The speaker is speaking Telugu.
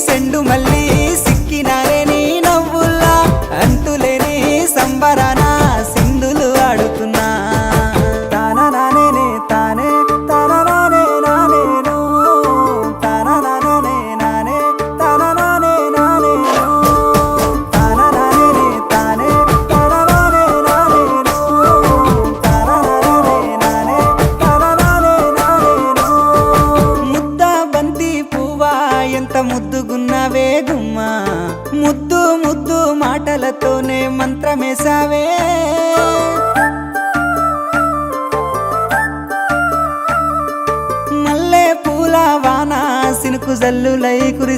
సెండు మళ్ళీ సిక్కినారే నీ నవ్వుల్లా అంతులేని సంబరాన సింధులు ఆడుతున్నా తాననానే తానే తాననానే నానేను తాననానే నానే తాననానే నానేను తాననానే తానే తాననానే నానేను తాననానే నానే తాననానే నానేను ముద్ద బంతి పువ్వా ఎంత ముద్దుగున్నావే గుమ్మా ముద్దు ముద్దు మాటలతోనే మంత్రమేసావే మల్లె పూల వాన సినుకు జల్లులై కురి